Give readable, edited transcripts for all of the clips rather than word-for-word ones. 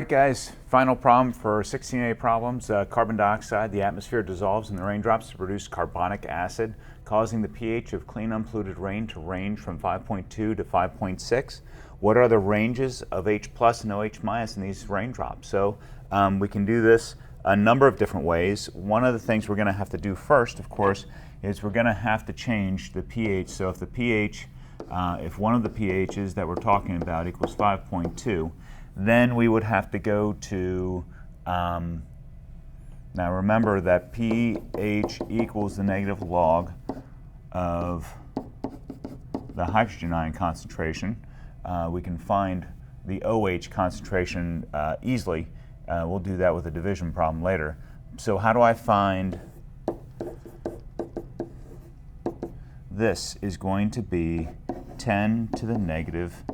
Guys, final problem for 16A problems. Carbon dioxide, the atmosphere dissolves in the raindrops to produce carbonic acid, causing the pH of clean unpolluted rain to range from 5.2 to 5.6. What are the ranges of H plus and OH minus in these raindrops? So we can do this a number of different ways. One of the things we're going to have to do first, of course, is we're going to have to change the pH. So if the pH, if one of the pHs that we're talking about equals 5.2, then we would have to go to, now remember that pH equals the negative log of the hydrogen ion concentration. We can find the OH concentration easily. We'll do that with a division problem later. So how do I find? This is going to be 10 to the negative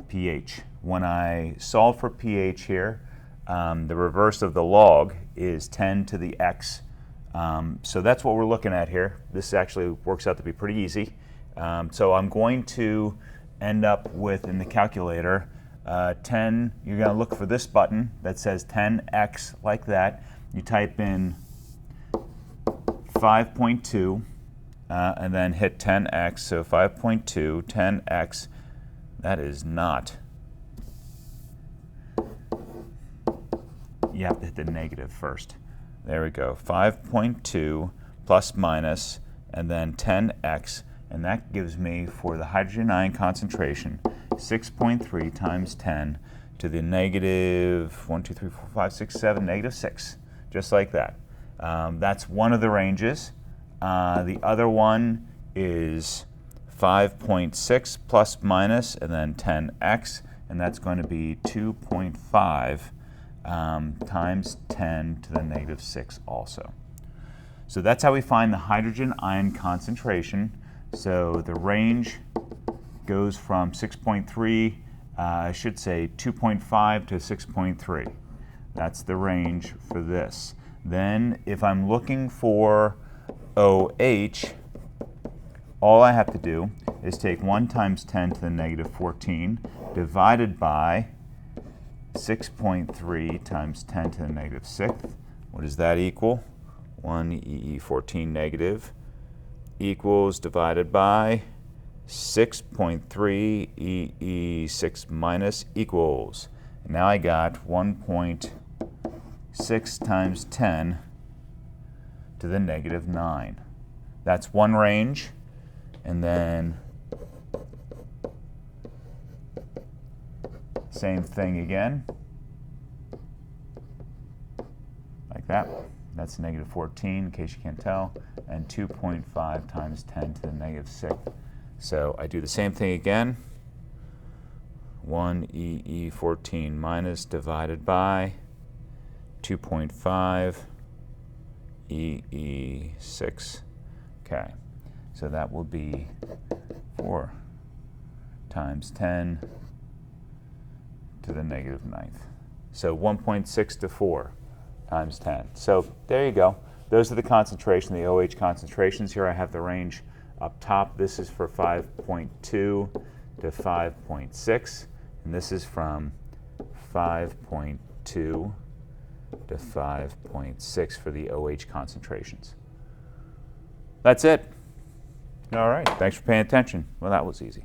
pH. When I solve for pH here, the reverse of the log is 10 to the x. So that's what we're looking at here. This actually works out to be pretty easy. So I'm going to end up with, in the calculator, 10, you're going to look for this button that says 10x like that. You type in 5.2 and then hit 10x. So 5.2, 10x, that is not. You have to hit the negative first. There we go. 5.2 plus minus and then 10x, and that gives me, for the hydrogen ion concentration, 6.3 times 10 to the negative 1, 2, 3, 4, 5, 6, 7, negative 6, just like that. That's one of the ranges. The other one is 5.6 plus minus and then 10x, and that's going to be 2.5 times 10 to the negative 6 also. So that's how we find the hydrogen ion concentration. So the range goes from 6.3, I should say 2.5 to 6.3. That's the range for this. Then if I'm looking for OH, all I have to do is take 1 times 10 to the negative 14 divided by 6.3 times 10 to the negative 6th. What does that equal? 1 EE14 negative equals divided by 6.3 EE6 minus equals. And now I got 1.6 times 10 to the negative 9. That's one range. And then same thing again, like that. That's negative 14, in case you can't tell, and 2.5 times 10 to the negative 6. So I do the same thing again. 1 EE14 minus divided by 2.5 EE6. Okay, so that will be 4 times 10 to the negative 9th. So 1.6 to 4 times 10. So there you go. Those are the concentration, the OH concentrations. Here I have the range up top. This is for 5.2 to 5.6, and this is from 5.2 to 5.6 for the OH concentrations. That's it. All right, thanks for paying attention. Well, that was easy.